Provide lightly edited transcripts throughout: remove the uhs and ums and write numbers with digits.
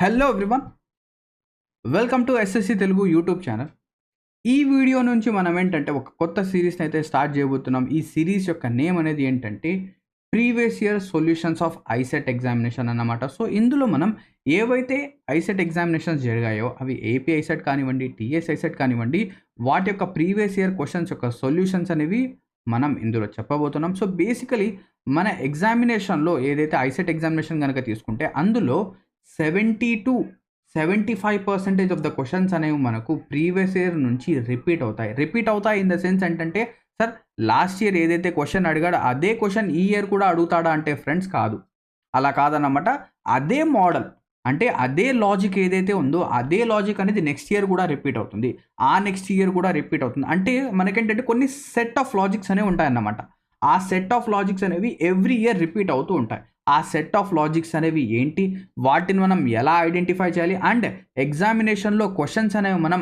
Hello everyone, welcome to SSC Telugu YouTube channel. ఈ video నుంచి మనం ఏంటంటే ఒక కొత్త సిరీస్ని అయితే స్టార్ట్ చేయబోతున్నాం. ఈ సిరీస్ యొక్క నేమ్ అనేది ఏంటంటే previous year solutions of ICET examination అన్నమాట. సో ఇందులో మనం ఏవైతే ఐసెట్ ఎగ్జామినేషన్స్ జరిగాయో అవి ఏపీ ఐసెట్ కానివ్వండి, టీఎస్ ఐసెట్ కానివ్వండి, వాటి యొక్క ప్రీవియస్ ఇయర్ క్వశ్చన్స్ యొక్క సొల్యూషన్స్ అనేవి మనం ఇందులో చెప్పబోతున్నాం. సో బేసికలీ మన ఎగ్జామినేషన్లో ఏదైతే ఐసెట్ ఎగ్జామినేషన్ కనుక తీసుకుంటే అందులో 70-75% ఆఫ్ ద క్వశ్చన్స్ అనేవి మనకు ప్రీవియస్ ఇయర్ నుంచి రిపీట్ అవుతాయి ఇన్ ద సెన్స్ ఏంటంటే, సార్ లాస్ట్ ఇయర్ ఏదైతే క్వశ్చన్ అడిగాడో అదే క్వశ్చన్ ఈ ఇయర్ కూడా అడుగుతాడా అంటే ఫ్రెండ్స్ కాదు, అలా కాదన్నమాట. అదే మోడల్ అంటే అదే లాజిక్ ఏదైతే ఉందో అదే లాజిక్ అనేది నెక్స్ట్ ఇయర్ కూడా రిపీట్ అవుతుంది, ఆ నెక్స్ట్ ఇయర్ కూడా రిపీట్ అవుతుంది. అంటే మనకేంటంటే కొన్ని సెట్ ఆఫ్ లాజిక్స్ అనేవి ఉంటాయన్నమాట. ఆ సెట్ ఆఫ్ లాజిక్స్ అనేవి ఎవ్రీ ఇయర్ రిపీట్ అవుతూ ఉంటాయి. ఆ సెట్ ఆఫ్ లాజిక్స్ అనేవి ఏంటి, వాటిని మనం ఎలా ఐడెంటిఫై చేయాలి, అండ్ ఎగ్జామినేషన్లో క్వశ్చన్స్ అనేవి మనం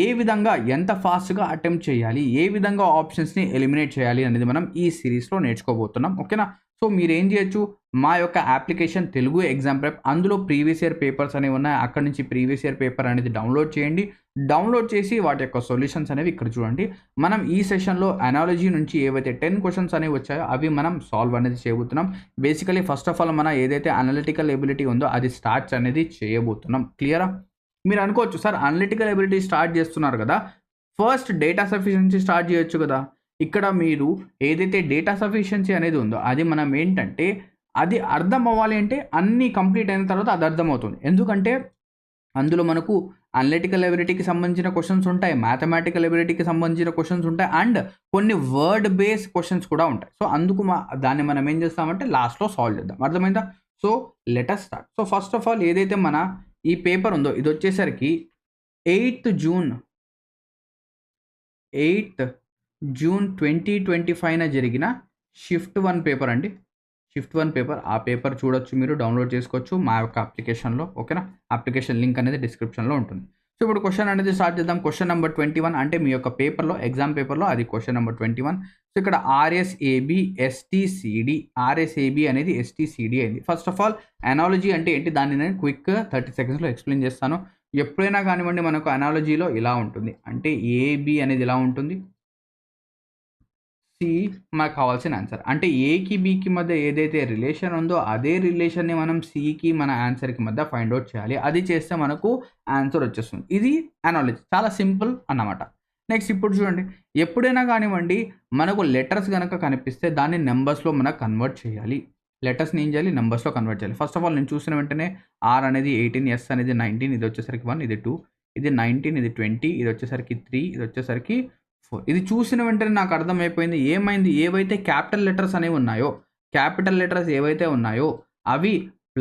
ఏ విధంగా ఎంత ఫాస్ట్గా అటెంప్ట్ చేయాలి, ఏ విధంగా ఆప్షన్స్ని ఎలిమినేట్ చేయాలి అనేది మనం ఈ సిరీస్లో నేర్చుకోబోతున్నాం. ఓకేనా? సో మీరు ఏం చేయొచ్చు, మా యొక్క అప్లికేషన్ తెలుగు ఎగ్జామ్ ప్రెప్, అందులో ప్రీవియస్ ఇయర్ పేపర్స్ అనేవి ఉన్నాయి. అక్కడ నుంచి ప్రీవియస్ ఇయర్ పేపర్ అనేది డౌన్లోడ్ చేయండి. డౌన్లోడ్ చేసి వాటి యొక్క సొల్యూషన్స్ అనేవి ఇక్కడ చూడండి. మనం ఈ సెషన్లో అనాలజీ నుంచి ఏవైతే 10 క్వశ్చన్స్ అనేవి వచ్చాయో అవి మనం సాల్వ్ అనేది చేయబోతున్నాం. బేసికలీ ఫస్ట్ ఆఫ్ ఆల్ మన ఏదైతే అనలిటికల్ ఎబిలిటీ ఉందో అది స్టార్ట్స్ అనేది చేయబోతున్నాం. క్లియరా? మీరు అనుకోవచ్చు, సార్ అనలిటికల్ ఎబిలిటీ స్టార్ట్ చేస్తున్నారు కదా, ఫస్ట్ డేటా సఫిషియన్సీ స్టార్ట్ చేయొచ్చు కదా. ఇక్కడ మీరు ఏదైతే డేటా సఫిషియన్సీ అనేది ఉందో అది మనం ఏంటంటే అది అర్థం అవ్వాలి అంటే అన్నీ కంప్లీట్ అయిన తర్వాత అది అర్థమవుతుంది. ఎందుకంటే అందులో మనకు అనలిటికల్ ఎబిలిటీకి సంబంధించిన క్వశ్చన్స్ ఉంటాయి, మ్యాథమెటికల్ ఎబిలిటీకి సంబంధించిన క్వశ్చన్స్ ఉంటాయి, అండ్ కొన్ని వర్డ్ బేస్ క్వశ్చన్స్ కూడా ఉంటాయి. సో అందుకు దాన్ని మనం ఏం చేస్తామంటే లాస్ట్లో సాల్వ్ చేద్దాం. అర్థమైందా? So let us start. So first of all ఏదైతే మన ఈ పేపర్ ఉందో ఇది వచ్చేసరికి 8th జూన్ 2025న జరిగిన షిఫ్ట్ 1 పేపర్ అండి. షిఫ్ట్ 1 పేపర్, ఆ పేపర్ చూడొచ్చు, మీరు డౌన్లోడ్ చేసుకోవచ్చు మా యొక్క అప్లికేషన్లో. ఓకేనా? అప్లికేషన్ లింక్ అనేది డిస్క్రిప్షన్లో ఉంటుంది. సో ఇప్పుడు క్వశ్చన్ అనేది స్టార్ట్ చేద్దాం. క్వశ్చన్ నెంబర్ 21 అంటే మీ యొక్క పేపర్లో, ఎగ్జామ్ పేపర్లో అది క్వశ్చన్ నెంబర్ 21. సో ఇక్కడ ఆర్ఎస్ఏబి ఎస్టీసీడి, ఆర్ఎస్ఏబి అనేది ఎస్టీసీడి అయింది. ఫస్ట్ ఆఫ్ ఆల్ అనాలజీ అంటే ఏంటి, దాన్ని నేను క్విక్ 30 సెకండ్స్లో ఎక్స్ప్లెయిన్ చేస్తాను. ఎప్పుడైనా కానివ్వండి మనకు అనాలజీలో ఇలా ఉంటుంది, అంటే ఏబి అనేది ఇలా ఉంటుంది, సి మనకు కావాల్సిన ఆన్సర్. అంటే ఏకి బికి మధ్య ఏదైతే రిలేషన్ ఉందో అదే రిలేషన్ని మనం సికి మన ఆన్సర్కి మధ్య ఫైండ్ అవుట్ చేయాలి. అది చేస్తే మనకు ఆన్సర్ వచ్చేస్తుంది. ఇది అనాలజీ, చాలా సింపుల్ అన్నమాట. నెక్స్ట్ ఇప్పుడు చూడండి, ఎప్పుడైనా కానివ్వండి మనకు లెటర్స్ కనుక కనిపిస్తే దాన్ని నెంబర్స్లో మనకు కన్వర్ట్ చేయాలి. లెటర్స్ని ఏం చేయాలి, నెంబర్స్లో కన్వర్ట్ చేయాలి. ఫస్ట్ ఆఫ్ ఆల్ నేను చూసిన వెంటనే ఆర్ అనేది 18, ఎస్ అనేది 19, ఇది వచ్చేసరికి 1, ఇది 2, ఇది 19, ఇది 20, ఇది వచ్చేసరికి 3, ఇది వచ్చేసరికి 4. ఇది చూసిన వెంటనే నాకు అర్థమైపోయింది ఏమైంది, ఏవైతే క్యాపిటల్ లెటర్స్ అనేవి ఉన్నాయో, క్యాపిటల్ లెటర్స్ ఏవైతే ఉన్నాయో అవి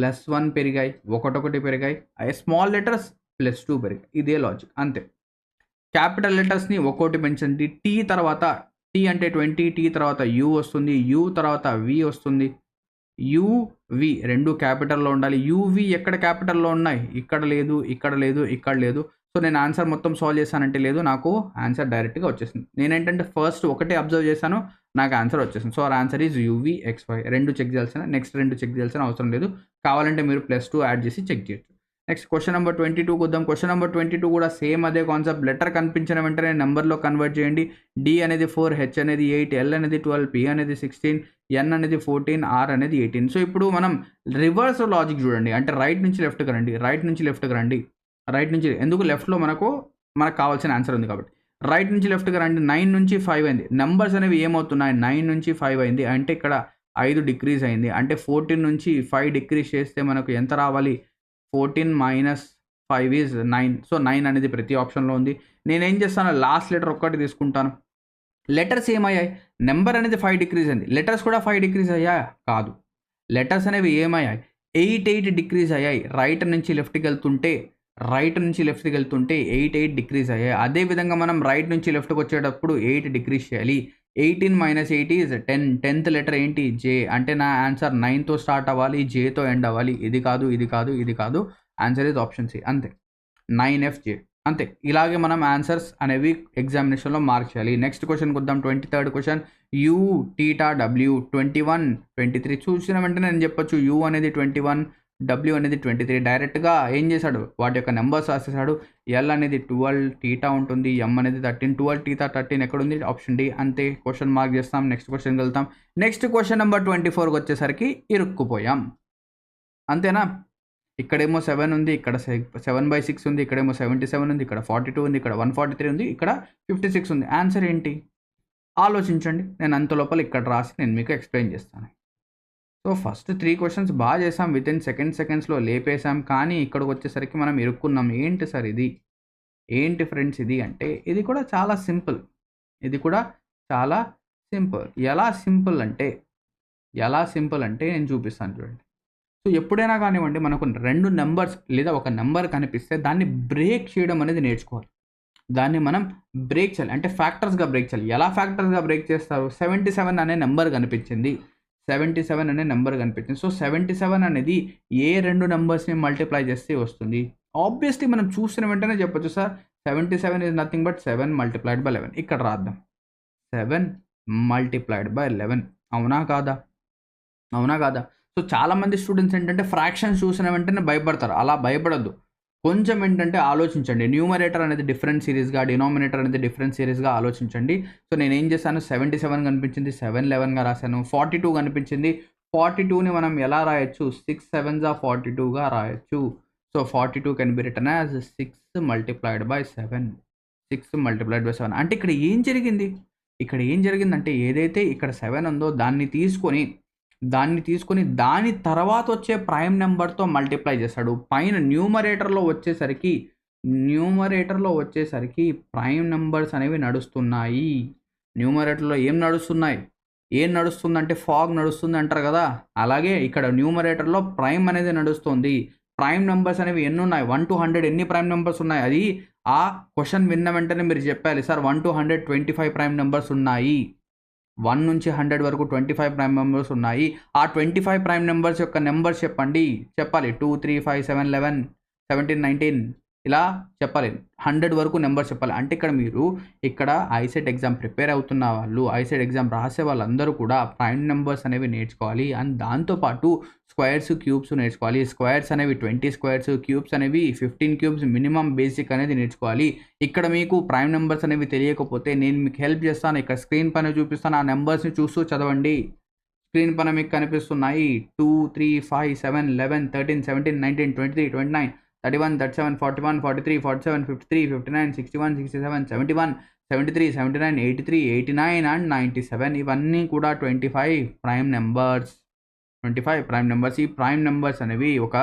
+1 పెరిగాయి, ఒకటొకటి పెరిగాయి. స్మాల్ లెటర్స్ +2 పెరిగాయి. ఇదే లాజిక్, అంతే. క్యాపిటల్ లెటర్స్ని ఒక్కోటి పెంచండి. టీ తర్వాత, టీ అంటే 20, టీ తర్వాత యూ వస్తుంది, యూ తర్వాత వి వస్తుంది. యువి రెండు క్యాపిటల్లో ఉండాలి. యువి ఎక్కడ క్యాపిటల్లో ఉన్నాయి, ఇక్కడ లేదు, ఇక్కడ లేదు, ఇక్కడ లేదు. సో నేను ఆన్సర్ మొత్తం సాల్వ్ చేశానంటే లేదు, నాకు ఆన్సర్ డైరెక్ట్గా వచ్చేసింది. నేనేంటంటే ఫస్ట్ ఒకటే అబ్జర్వ్ చేశాను, నాకు ఆన్సర్ వచ్చేసింది. So answer is UVXY. రెండు చెక్ చేయాల్సిన, నెక్స్ట్ రెండు చెక్ చేయాల్సిన అవసరం లేదు. కావాలంటే మీరు +2 యాడ్ చేసి చెక్ చేయొచ్చు. నెక్స్ట్ క్వశ్చన్ నెంబర్ 22 వద్దాం. క్వశ్చన్ నెంబర్ 22 కూడా సేమ్ అదే కాన్సెప్ట్. లెటర్ కనిపించిన వెంటనే నెంబర్లో కన్వర్ట్ చేయండి. డి అనేది 4, హెచ్ అనేది 8, ఎల్ అనేది 12, పి అనేది 16, ఎన్ అనేది 14, ఆర్ అనేది 18. సో ఇప్పుడు మనం రివర్స్ లాజిక్ చూడండి, అంటే రైట్ నుంచి లెఫ్ట్కి రండి, రైట్ నుంచి లెఫ్ట్కి రండి, రైట్ నుంచి ఎందుకు, లెఫ్ట్లో మనకు కావాల్సిన ఆన్సర్ ఉంది కాబట్టి. రైట్ నుంచి లెఫ్ట్కి రండి. 9 నుంచి 5 అయింది. నెంబర్స్ అనేవి ఏమవుతున్నాయి, 9 నుంచి 5 అయింది, అంటే ఇక్కడ 5 డిక్రీజ్ అయింది. అంటే 14 నుంచి 5 డిక్రీజ్ చేస్తే మనకు ఎంత రావాలి, 14 - 5 ఈజ్ 9. సో 9 అనేది ప్రతి ఆప్షన్లో ఉంది. నేనేం చేస్తాను, లాస్ట్ లెటర్ ఒక్కటి తీసుకుంటాను. లెటర్స్ ఏమయ్యాయి, నెంబర్ అనేది 5 డిక్రీజ్ అయింది, లెటర్స్ కూడా 5 డిక్రీజ్ అయ్యాయా, కాదు. లెటర్స్ అనేవి ఏమయ్యాయి, 8 డిక్రీజ్ అయ్యాయి. రైట్ నుంచి లెఫ్ట్కి వెళ్తుంటే 8 డిక్రీజ్ అయ్యాయి. అదేవిధంగా మనం రైట్ నుంచి లెఫ్ట్కి వచ్చేటప్పుడు 8 డిక్రీజ్ చేయాలి. 18 - 8 ఈజ్ 10. 10th లెటర్ ఏంటి, జే. అంటే నా ఆన్సర్ 9తో స్టార్ట్ అవ్వాలి, జేతో ఎండ్ అవ్వాలి. ఇది కాదు, ఇది కాదు, ఇది కాదు. ఆన్సర్ ఈజ్ ఆప్షన్ సి, అంతే. 9FJ, అంతే. ఇలాగే మనం ఆన్సర్స్ అనేవి ఎగ్జామినేషన్లో మార్క్ చేయాలి. నెక్స్ట్ క్వశ్చన్కి వద్దాం. 23rd question, you theta W 21, 23 చూసిన వెంటనే నేను చెప్పొచ్చు యూ అనేది 21, డబ్ల్యూ అనేది 23. డైరెక్ట్గా ఏం చేశాడు, వాటి యొక్క నెంబర్స్ రాసేసాడు. ఎల్ అనేది 12, టీటా ఉంటుంది, ఎం అనేది 13. 12 టీటా 13 ఎక్కడుంది, ఆప్షన్ డి. అంతే, క్వశ్చన్ మార్క్ చేస్తాం. నెక్స్ట్ క్వశ్చన్కి వెళ్తాం. నెక్స్ట్ క్వశ్చన్ నెంబర్ 24కి వచ్చేసరికి ఇరుక్కుపోయాం. అంతేనా? ఇక్కడేమో 7 ఉంది, ఇక్కడ 7/6 ఉంది, ఇక్కడేమో 77 ఉంది, ఇక్కడ 42 ఉంది, ఇక్కడ 143 ఉంది, ఇక్కడ 56 ఉంది. ఆన్సర్ ఏంటి ఆలోచించండి. నేను అంత లోపల ఇక్కడ రాసి నేను మీకు ఎక్స్ప్లెయిన్ చేస్తాను. సో ఫస్ట్ 3 క్వశ్చన్స్ బాగా చేసాం, వితిన్ సెకండ్స్లో లేపేసాం. కానీ ఇక్కడికి వచ్చేసరికి మనం ఇరుక్కున్నాం. ఏంటి సార్ ఇది, ఏంటి ఫ్రెండ్స్ ఇది అంటే, ఇది కూడా చాలా సింపుల్. ఎలా సింపుల్ అంటే నేను చూపిస్తాను చూడండి. సో ఎప్పుడైనా కానివ్వండి, మనకు 2 నెంబర్స్ లేదా ఒక నెంబర్ కనిపిస్తే దాన్ని బ్రేక్ చేయడం అనేది నేర్చుకోవాలి. దాన్ని మనం బ్రేక్ చేయాలి, అంటే ఫ్యాక్టర్స్గా బ్రేక్ చేయాలి. ఎలా ఫ్యాక్టర్స్గా బ్రేక్ చేస్తారు? 77 అనే నెంబర్ కనిపించింది. 77 అనే నెంబర్ కనిపించింది. సో 77 అనేది ఏ 2 నెంబర్స్ని మల్టిప్లై చేస్తే వస్తుంది? ఆబ్వియస్లీ మనం చూసిన వెంటనే చెప్పొచ్చు sir, 77 is nothing but 7 multiplied by 11. ఇక్కడ రాద్దాం, 7 మల్టిప్లైడ్ బై 11. అవునా కాదా? సో చాలామంది స్టూడెంట్స్ ఏంటంటే ఫ్రాక్షన్స్ చూసిన వెంటనే భయపడతారు. అలా భయపడద్దు. కొంచెం ఏంటంటే ఆలోచించండి. న్యూమరేటర్ అనేది డిఫరెంట్ సిరీస్గా, డినామినేటర్ అనేది డిఫరెంట్ సిరీస్గా ఆలోచించండి. సో నేను ఏం చేశాను, 77 కనిపించింది, 711గా రాశాను. 42 కనిపించింది, 42ని మనం ఎలా రాయొచ్చు, 6 7s 42గా రాయొచ్చు. So 42 can be written as 6 multiplied by 7. 6 multiplied by 7 అంటే ఇక్కడ ఏం జరిగిందంటే ఏదైతే ఇక్కడ 7 ఉందో దాన్ని తీసుకొని దాని తర్వాత వచ్చే ప్రైమ్ నెంబర్తో మల్టిప్లై చేశాడు. పైన న్యూమరేటర్లో వచ్చేసరికి ప్రైమ్ నెంబర్స్ అనేవి నడుస్తున్నాయి. న్యూమరేటర్లో ఏం నడుస్తుందంటే ఫాగ్ నడుస్తుంది అంటారు కదా, అలాగే ఇక్కడ న్యూమరేటర్లో ప్రైమ్ అనేది నడుస్తుంది. ప్రైమ్ నెంబర్స్ అనేవి ఎన్ని ఉన్నాయి, 1 to 100 ఎన్ని ప్రైమ్ నెంబర్స్ ఉన్నాయి? అది ఆ క్వశ్చన్ విన్న వెంటనే మీరు చెప్పాలి, సార్ 1 to 100 25 ప్రైమ్ నెంబర్స్ ఉన్నాయి. 1 నుంచి 100 వరకు 25 ప్రైమ్ నెంబర్స్ ఉన్నాయి. ఆ 25 ప్రైమ్ నెంబర్స్ యొక్క నెంబర్స్ చెప్పాలి. 2 3 5 7 11 17 19 ఇలా చెప్పాలి. 100 వరకు నెంబర్స్ చెప్పాలి. అంటే మీరు ఇక్కడ ఐసెట్ ఎగ్జామ్ ప్రిపేర్ అవుతున్న వాళ్ళు, ఐసెట్ ఎగ్జామ్ రాసే వాళ్ళందరూ కూడా ప్రైమ్ నెంబర్స్ అనేవి నేర్చుకోవాలి. అండ్ దాంతోపాటు స్క్వేర్స్, క్యూబ్స్ నేర్చుకోవాలి. స్క్వేర్స్ అనేవి 20 స్క్వేర్స్, క్యూబ్స్ అనేవి 15 క్యూబ్స్ మినిమం బేసిక్ అనేది నేర్చుకోవాలి. ఇక్కడ మీకు ప్రైమ్ నెంబర్స్ అనేవి తెలియకపోతే నేను మీకు హెల్ప్ చేస్తాను. ఇక్కడ స్క్రీన్ పైన చూపిస్తాను, ఆ నెంబర్స్ని చూస్తూ చదవండి. స్క్రీన్ పైన మీకు కనిపిస్తున్నాయి 2 3 5 7 11 13 17 19 23 29 31 37 41 43 47 53 59 61 67 71 73 79 83 89 అండ్ 97. ఇవన్నీ కూడా 25 ప్రైమ్ నెంబర్స్. ఈ ప్రైమ్ నెంబర్స్ అనేవి ఒక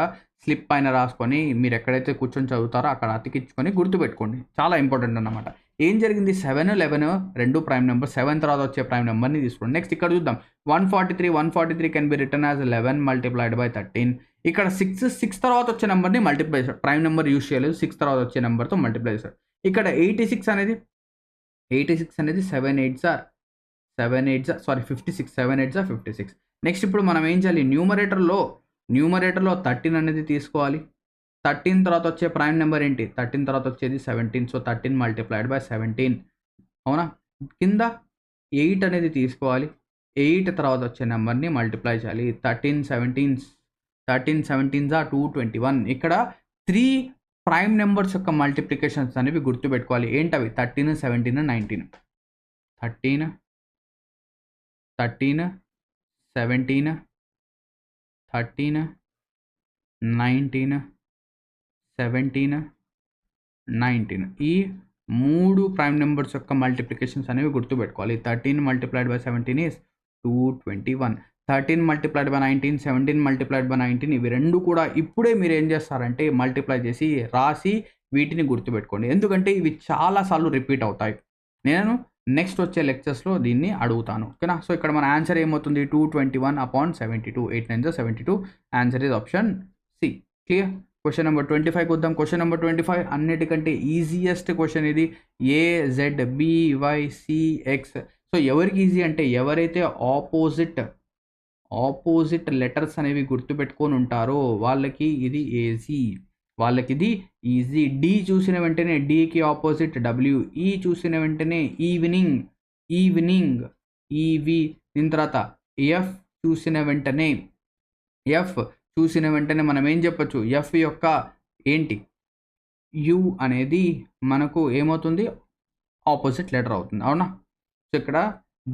స్లిప్ పైన రాసుకొని మీరు ఎక్కడైతే కూర్చొని చదువుతారో అక్కడ అతికించుకొని గుర్తుపెట్టుకోండి. చాలా ఇంపార్టెంట్ అన్నమాట. ఏం జరిగింది, 7 11 రెండు ప్రైమ్ నెంబర్, 7 తర్వాత వచ్చే ప్రైమ్ నెంబర్ని తీసుకోండి. నెక్స్ట్ ఇక్కడ చూద్దాం, 143 can be return as 11 multiplied by 13. ఇక్కడ 6 తర్వాత వచ్చే నెంబర్ని మల్టిప్లై చేశాడు. ప్రైమ్ నెంబర్ యూజ్ చేయలేదు, 6 తర్వాత వచ్చే నెంబర్తో మల్టిప్లై చేశాడు. ఇక్కడ 86 అనేది 7 8s 56. నెక్స్ట్ ఇప్పుడు మనం ఏం చేయాలి, న్యూమరేటర్లో 13 అనేది తీసుకోవాలి. 13 తర్వాత వచ్చే ప్రైమ్ నెంబర్ ఏంటి, 13 తర్వాత వచ్చేది 17. So 13 multiplied by 17. అవునా? కింద 8 అనేది తీసుకోవాలి. 8 తర్వాత వచ్చే నెంబర్ని మల్టిప్లై చేయాలి. 13 17s 221. ఇక్కడ 3 ప్రైమ్ నెంబర్స్ యొక్క మల్టిప్లికేషన్స్ అనేవి గుర్తుపెట్టుకోవాలి. ఏంటవి, 13 17 19. 13 17 19 17 19. ఈ 3 ప్రైమ్ నెంబర్స్ యొక్క మల్టిప్లికేషన్స్ అనేవి గుర్తుపెట్టుకోవాలి. 13 multiplied by 17 is 221. 13 multiplied by 19, 17 multiplied by 19. ఇవి రెండు కూడా ఇప్పుడే మీరు ఏం చేస్తారంటే మల్టిప్లై చేసి రాసి వీటిని గుర్తుపెట్టుకోండి. ఎందుకంటే ఇవి చాలాసార్లు రిపీట్ అవుతాయి. నేను నెక్స్ట్ వచ్చే లెక్చర్స్లో దీన్ని అడుగుతాను, ఓకేనా? సో ఇక్కడ మన ఆన్సర్ ఏమవుతుంది, 221/72. 8 9 72. Answer is option C. Clear? Question number 25 వద్దాం. క్వశ్చన్ నెంబర్ 25 అన్నిటికంటే ఈజియెస్ట్ క్వశ్చన్ ఇది. AZBYCX. సో ఎవరికి ఈజీ అంటే ఎవరైతే ఆపోజిట్ లెటర్స్ అనేవి గుర్తుపెట్టుకొని ఉంటారో వాళ్ళకి ఇది ఈజీ. డి చూసిన వెంటనే డికి ఆపోజిట్ డబ్ల్యూ. ఈ చూసిన వెంటనే ఈవినింగ్ ఈవి. దీని తర్వాత ఎఫ్ చూసిన వెంటనే చూసిన వెంటనే మనం ఏం చెప్పొచ్చు, ఎఫ్ యొక్క ఏంటి యు అనేది మనకు ఏమవుతుంది, ఆపోజిట్ లెటర్ అవుతుంది. అవునా? సో ఇక్కడ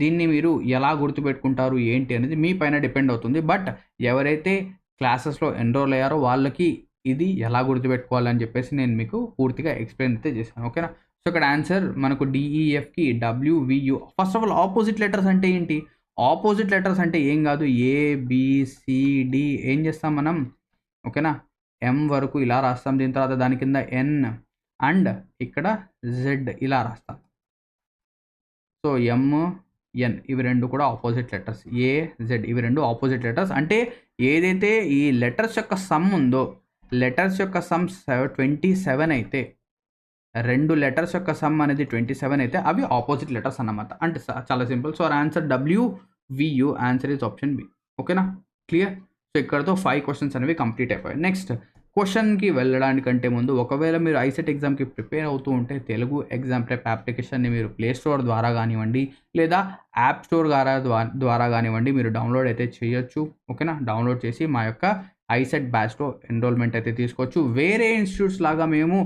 దీన్ని మీరు ఎలా గుర్తుపెట్టుకుంటారు ఏంటి అనేది మీ పైన డిపెండ్ అవుతుంది. బట్ ఎవరైతే క్లాసెస్‌లో ఎన్రోల్ అయ్యారో వాళ్ళకి ఇది ఎలా గుర్తుపెట్టుకోవాలని చెప్పేసి నేను మీకు పూర్తిగా ఎక్స్‌ప్లెయిన్ అయితే చేశాను. ఓకేనా? సో ఇక్కడ ఆన్సర్ మనకు డీఈఎఫ్‌కి W V U. First of all opposite letters అంటే ఏంటి? ఆపోజిట్ లెటర్స్ అంటే ఏం కాదు, ఏ, బి, సి, డి ఏం చేస్తాం మనం, ఓకేనా? ఎం వరకు ఇలా రాస్తాం. దీని తర్వాత దాని కింద ఎన్ అండ్ ఇక్కడ జెడ్ ఇలా రాస్తాం. సో ఎం, ఎన్ ఇవి రెండు కూడా ఆపోజిట్ లెటర్స్. ఏ, జెడ్ ఇవి రెండు ఆపోజిట్ లెటర్స్. అంటే ఏదైతే ఈ లెటర్స్ యొక్క సమ్ ఉందో, లెటర్స్ యొక్క సమ్ 27 అయితే, రెండు లెటర్స్ యొక్క సమ్ అనేది 27 అయితే అవి ఆపోజిట్ లెటర్స్ అన్నమాట. అంటే చాలా simple. So answer W V U, answer is option B. ఓకేనా? క్లియర్? సో ఇక్కడతో 5 క్వశ్చన్స్ అనేవి కంప్లీట్ అయిపోయాయి. నెక్స్ట్ క్వశ్చన్కి వెళ్ళడానికంటే ముందు, ఒకవేళ మీరు ఐసెట్ ఎగ్జామ్కి ప్రిపేర్ అవుతూ ఉంటే తెలుగు ఎగ్జామ్ ప్రెప్ అప్లికేషన్ని మీరు ప్లే స్టోర్ ద్వారా కానివ్వండి లేదా యాప్ స్టోర్ ద్వారా కానివ్వండి మీరు డౌన్లోడ్ అయితే చేయొచ్చు. ఓకేనా? డౌన్లోడ్ చేసి మా యొక్క ఐసెట్ బ్యాచ్లో ఎన్రోల్మెంట్ అయితే తీసుకోవచ్చు. వేరే ఇన్స్టిట్యూట్స్ లాగా మేము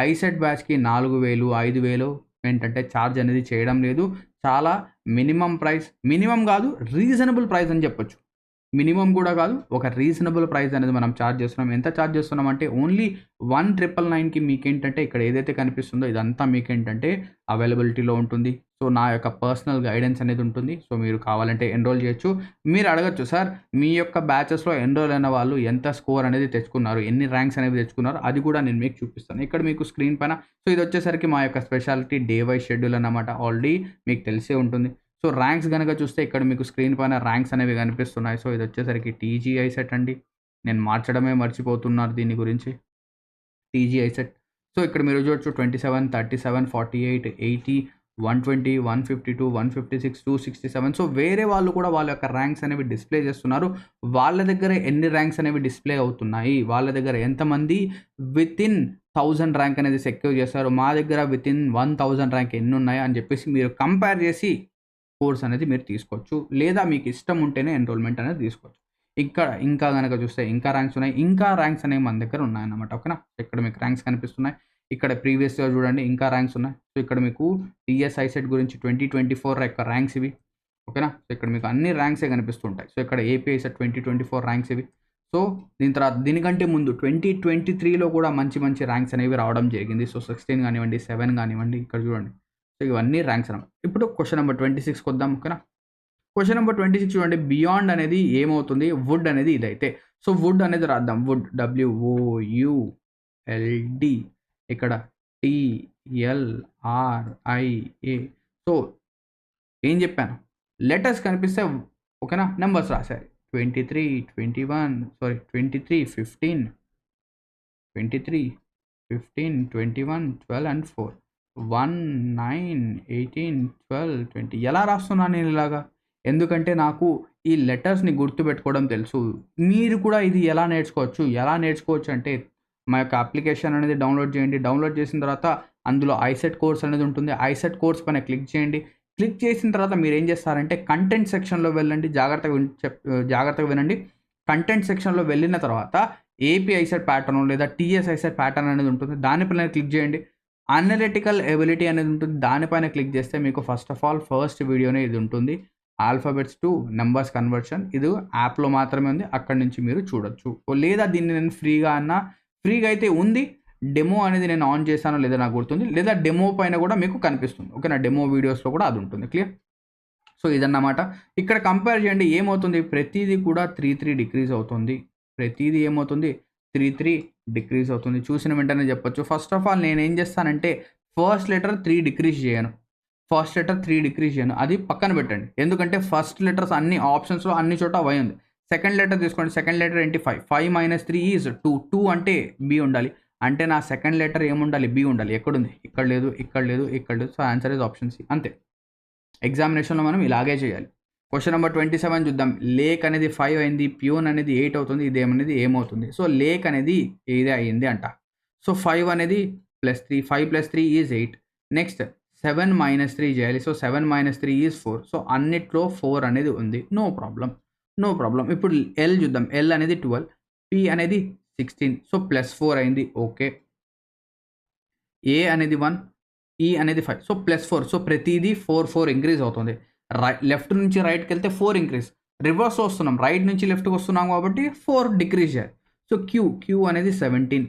ఐసెట్ బ్యాచ్కి 4000, 5000 ఏంటంటే ఛార్జ్ అనేది చేయడం లేదు. చాలా మినిమం ప్రైస్, మినిమం కాదు రీజనబుల్ ప్రైస్ అని చెప్పొచ్చు. మినిమం కూడా కాదు, ఒక రీజనబుల్ ప్రైస్ అనేది మనం ఛార్జ్ చేస్తున్నాం. ఎంత ఛార్జ్ చేస్తున్నాం అంటే ఓన్లీ 1999కి మీకేంటంటే ఇక్కడ ఏదైతే కనిపిస్తుందో ఇదంతా మీకేంటంటే అవైలబిలిటీలో ఉంటుంది. సో నా యొక్క పర్సనల్ గైడెన్స్ అనేది ఉంటుంది. సో మీరు కావాలంటే ఎన్రోల్ చేయొచ్చు. మీరు అడగచ్చు, సార్ మీ యొక్క బ్యాచెస్లో ఎన్రోల్ అయిన వాళ్ళు ఎంత స్కోర్ అనేది తెచ్చుకున్నారు, ఎన్ని ర్యాంక్స్ అనేవి తెచ్చుకున్నారు, అది కూడా నేను మీకు చూపిస్తాను. ఇక్కడ మీకు స్క్రీన్ పైన. సో ఇది వచ్చేసరికి మా యొక్క స్పెషాలిటీ డే వైజ్ షెడ్యూల్ అన్నమాట. ఆల్రెడీ మీకు తెలిసే ఉంటుంది. సో ర్యాంక్స్ కనుక చూస్తే ఇక్కడ మీకు స్క్రీన్ పైన ర్యాంక్స్ అనేవి కనిపిస్తున్నాయి. సో ఇది వచ్చేసరికి టీజీ ఐసెట్ అండి. నేను మార్చడమే మర్చిపోతున్నారు దీని గురించి. TG ICET. సో ఇక్కడ మీరు చూడొచ్చు 27, 37, 48, 80, 120, 152, 156, 267. సో వేరే వాళ్ళు కూడా వాళ్ళ యొక్క ర్యాంక్స్ అనేవి డిస్ప్లే చేస్తున్నారు. వాళ్ళ దగ్గర ఎన్ని ర్యాంక్స్ అనేవి డిస్ప్లే అవుతున్నాయి, వాళ్ళ దగ్గర ఎంతమంది వితిన్ 1000 ర్యాంక్ అనేది సెక్యూర్ చేస్తారు, మా దగ్గర వితిన్ 1000 ర్యాంక్ ఎన్ని ఉన్నాయి అని చెప్పేసి మీరు కంపేర్ చేసి కోర్స్ అనేది మీరు తీసుకోవచ్చు. లేదా మీకు ఇష్టం ఉంటేనే ఎన్రోల్మెంట్ అనేది తీసుకోవచ్చు. ఇంకా గనక చూస్తే ఇంకా ర్యాంక్స్ ఉన్నాయి. ఇంకా ర్యాంక్స్ అనేవి మన దగ్గర ఉన్నాయన్నమాట. ఓకేనా? ఇక్కడ మీకు ర్యాంక్స్ కనిపిస్తున్నాయి. ఇక్కడ ప్రీవియస్‌గా చూడండి ఇంకా ర్యాంక్స్ ఉన్నాయి. సో ఇక్కడ మీకు టీఎస్ ఐసెట్ గురించి 2024 యొక్క ర్యాంక్స్ ఇవి. ఓకేనా? సో ఇక్కడ మీకు అన్ని ర్యాంక్సే కనిపిస్తుంటాయి. సో ఇక్కడ ఏపీ ఐసెట్ 2024 ర్యాంక్స్ ఇవి. సో దీని తర్వాత దీనికంటే ముందు 2023లో కూడా మంచి మంచి ర్యాంక్స్ అనేవి రావడం జరిగింది. సో 16 కానివ్వండి, 7 కానివ్వండి, ఇక్కడ చూడండి. సో ఇవన్నీ ర్యాంక్స్ అన్నమాట. ఇప్పుడు క్వశ్చన్ నెంబర్ 26కి వద్దాం. ఓకేనా? క్వశ్చన్ నెంబర్ 26 చూడండి. బియాండ్ అనేది ఏమవుతుంది, వుడ్ అనేది ఇదైతే. సో వుడ్ అనేది రాద్దాం. వుడ్ WOULD, ఇక్కడ TLRIA. సో ఏం చెప్పాను, లెటర్స్ కనిపిస్తే ఓకేనా, నెంబర్స్ రాశారు. 23, 15, 21, 12 అండ్ 4. 1, 9, 18, 12, 20 ఎలా రాస్తున్నాను నేను ఇలాగా? ఎందుకంటే నాకు ఈ లెటర్స్ని గుర్తుపెట్టుకోవడం తెలుసు. మీరు కూడా ఇది ఎలా నేర్చుకోవచ్చు అంటే మా యొక్క అప్లికేషన్ అనేది డౌన్లోడ్ చేయండి. డౌన్లోడ్ చేసిన తర్వాత అందులో ఐసెట్ కోర్స్ అనేది ఉంటుంది. ఐసెట్ కోర్స్ పైన క్లిక్ చేయండి. క్లిక్ చేసిన తర్వాత మీరు ఏం చేస్తారంటే కంటెంట్ సెక్షన్లో వెళ్ళండి. జాగ్రత్తగా వినండి. కంటెంట్ సెక్షన్లో వెళ్ళిన తర్వాత ఏపీ ఐసెట్ ప్యాటర్న్ లేదా టీఎస్ ఐసెట్ ప్యాటర్న్ అనేది ఉంటుంది. దానిపైన క్లిక్ చేయండి. అనలిటికల్ ఎబిలిటీ అనేది ఉంటుంది. దానిపైన క్లిక్ చేస్తే మీకు ఫస్ట్ వీడియోనే ఇది ఉంటుంది. Alphabets to numbers conversion. ఇది యాప్లో మాత్రమే ఉంది. అక్కడి నుంచి మీరు చూడొచ్చు. లేదా దీన్ని నేను ఫ్రీగా అయితే ఉంది. డెమో అనేది నేను ఆన్ చేశానో లేదా నాకు గుర్తుంది. లేదా డెమో పైన కూడా మీకు కనిపిస్తుంది. ఓకేనా? డెమో వీడియోస్లో కూడా అది ఉంటుంది. క్లియర్? సో ఇదన్నమాట. ఇక్కడ కంపేర్ చేయండి. ఏమవుతుంది, ప్రతిదీ కూడా 3 డిక్రీజ్ అవుతుంది. ప్రతిదీ ఏమవుతుంది, 3 డిక్రీజ్ అవుతుంది. చూసిన వెంటనే చెప్పొచ్చు. ఫస్ట్ ఆఫ్ ఆల్ నేను ఏం చేస్తానంటే ఫస్ట్ లెటర్ 3 డిక్రీజ్ చేయను. అది పక్కన పెట్టండి. ఎందుకంటే ఫస్ట్ లెటర్స్ అన్ని ఆప్షన్స్లో అన్ని చోట వై ఉంది. సెకండ్ లెటర్ తీసుకోండి. సెకండ్ లెటర్ ఏంటి, 5. 5 - 3 ఈజ్ 2. 2 అంటే బి ఉండాలి. అంటే నా సెకండ్ లెటర్ ఏముండాలి, బి ఉండాలి. ఎక్కడుంది, ఇక్కడ లేదు. So answer is option C. అంతే. ఎగ్జామినేషన్లో మనం ఇలాగే చేయాలి. క్వశ్చన్ నెంబర్ 27 చూద్దాం. లేక్ అనేది 5 అయింది, ప్యూన్ అనేది 8 అవుతుంది. ఇదేమనేది ఏమవుతుంది? సో లేక్ అనేది ఇదే అయ్యింది అంట. సో 5 అనేది +3, 5 + 3 ఈజ్ 8. నెక్స్ట్ 7 - 3 చేయాలి. So 7 - 3 is 4. సో అన్నిట్లో 4 అనేది ఉంది. No problem. ఇప్పుడు ఎల్ చూద్దాం. ఎల్ అనేది 12. పి అనేది 16, సో +4 అయింది. ఓకే. ఏ అనేది 1, ఈ అనేది 5, సో +4, సో ప్రతిదీ 4 ఇంక్రీజ్ అవుతుంది. లెఫ్ట్ నుంచి రైట్‌కెళ్తే 4 ఇంక్రీజ్. రివర్స్ వస్తున్నాం. రైట్ నుంచి లెఫ్ట్‌కి వస్తున్నాం కాబట్టి 4 డిక్రీజ్ చేయాలి. సో క్యూ అనేది 17.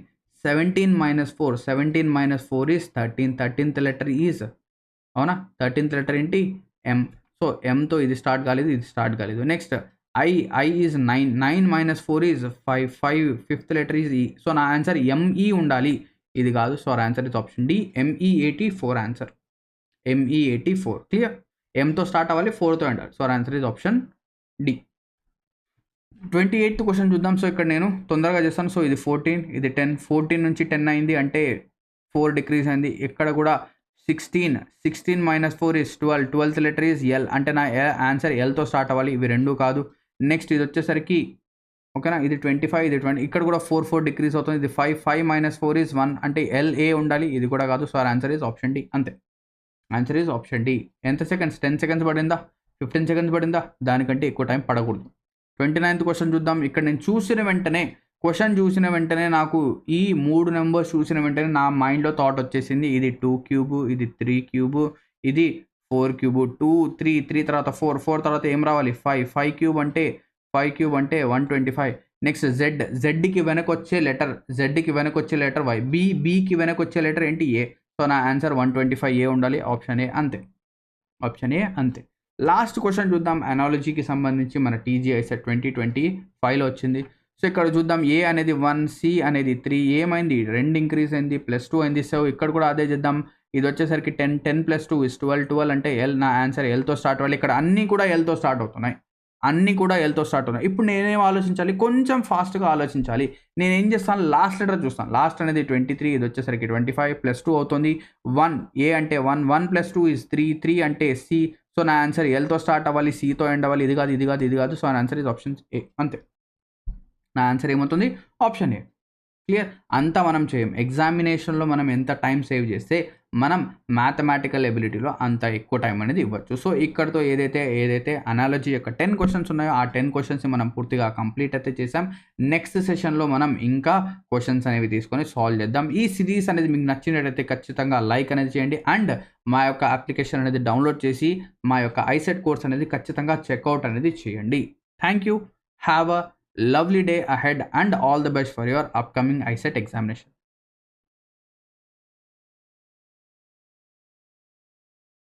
17 - 4, 17 - 4 ఈజ్ 13. 13th లెటర్ ఈజ్, అవునా? 13th లెటర్ ఏంటి? ఎం. సో ఎంతో ఇది స్టార్ట్ కాలేదు, ఇది స్టార్ట్ కాలేదు. Next I is 9. 9 - 4 is 5. 5th letter is E. So నా ఆన్సర్ ఎంఈ ఉండాలి. ఇది కాదు. So our answer is option D, ME84 answer. ME84 clear. ఎంతో స్టార్ట్ అవ్వాలి, 4తో ఎండ్ అవ్వాలి. So our answer is option D. 28th question చూద్దాం. So ఇక్కడ నేను తొందరగా చేస్తాను. సో ఇది 14, ఇది 10. 14 నుంచి 10 అయింది అంటే 4 డిక్రీజ్ అయింది. ఇక్కడ కూడా 16. 16 - 4 is 12. 12th letter is L. అంటే నా ఆన్సర్ ఎల్తో స్టార్ట్ అవ్వాలి. ఇవి రెండు కాదు. నెక్స్ట్ ఇది వచ్చేసరికి ఓకేనా, ఇది 25, ఇది 20. ఇక్కడ కూడా 4 డిక్రీజ్ అవుతుంది. ఇది 5. 5 - 4 ఈజ్ 1. అంటే LA ఉండాలి. ఇది కూడా కాదు. So answer is option D. అంతే. Answer is option D. ఎంత సెకండ్స్? 10 సెకండ్స్ పడిందా? 15 సెకండ్స్ పడిందా? దానికంటే ఎక్కువ టైం పడకూడదు. 29th క్వశ్చన్ చూద్దాం. ఇక్కడ నేను క్వశ్చన్ చూసిన వెంటనే నాకు ఈ 3 నెంబర్స్ చూసిన వెంటనే నా మైండ్లో థాట్ వచ్చేసింది. ఇది 2 క్యూబ్, ఇది 3 క్యూబ్, ఇది 4 క్యూబ్. 2, 3 తర్వాత 4 తర్వాత ఏం రావాలి? 5. 5 క్యూబ్ అంటే 125. నెక్స్ట్ జెడ్కి వెనకొచ్చే లెటర్ వై. బికి వెనకొచ్చే లెటర్ ఏంటి? ఏ. సో నా ఆన్సర్ 125 ఏ ఉండాలి. Option A. అంతే. Option A. అంతే. లాస్ట్ క్వశ్చన్ చూద్దాం. అనాలజీకి సంబంధించి మన TGISET 2025లో వచ్చింది. సో ఇక్కడ చూద్దాం. ఏ అనేది 1, సి అనేది 3. ఏమైంది? 2 ఇంక్రీజ్ అయింది, +2 అయింది. సో ఇక్కడ కూడా అదే చేద్దాం. ఇది వచ్చేసరికి 10. 10 + 2 is 12. 12 అంటే ఎల్. నా ఆన్సర్ ఎల్తో స్టార్ట్ అవ్వాలి. ఇక్కడ అన్నీ కూడా ఎల్తో స్టార్ట్ అవుతున్నాయి. ఇప్పుడు నేనేం ఆలోచించాలి? కొంచెం ఫాస్ట్గా ఆలోచించాలి. నేనేం చేస్తాను? లాస్ట్ లెటర్ చూస్తాను. లాస్ట్ అనేది 23, ఇది వచ్చేసరికి 25, +2 అవుతుంది. 1 ఏ అంటే 1. 1 + 2 is 3. 3 అంటే సి. సో నా ఆన్సర్ ఎల్తో స్టార్ట్ అవ్వాలి, సితో ఎండ్ అవ్వాలి. ఇది కాదు. సో నా ఆన్సర్ ఇస్ ఆప్షన్ ఏ. అంతే. నా ఆన్సర్ ఏమవుతుంది? Option A. క్లియర్. అంతా మనం చేయం. ఎగ్జామినేషన్లో మనం ఎంత టైం సేవ్ చేస్తే మనం మ్యాథమెటికల్ ఎబిలిటీలో అంత ఎక్కువ టైం అనేది ఇవ్వచ్చు. సో ఇక్కడతో ఏదైతే అనాలజీ యొక్క 10 క్వశ్చన్స్ ఉన్నాయో ఆ 10 క్వశ్చన్స్ని మనం పూర్తిగా కంప్లీట్ అయితే చేసాం. నెక్స్ట్ సెషన్లో మనం ఇంకా క్వశ్చన్స్ అనేవి తీసుకొని సాల్వ్ చేద్దాం. ఈ సిరీస్ అనేది మీకు నచ్చినట్టయితే ఖచ్చితంగా లైక్ అనేది చేయండి. అండ్ మా యొక్క అప్లికేషన్ అనేది డౌన్లోడ్ చేసి మా యొక్క ISET కోర్స్ అనేది ఖచ్చితంగా చెక్అవుట్ అనేది చేయండి. Thank you. Have a lovely day ahead and all the best for your upcoming ISET examination.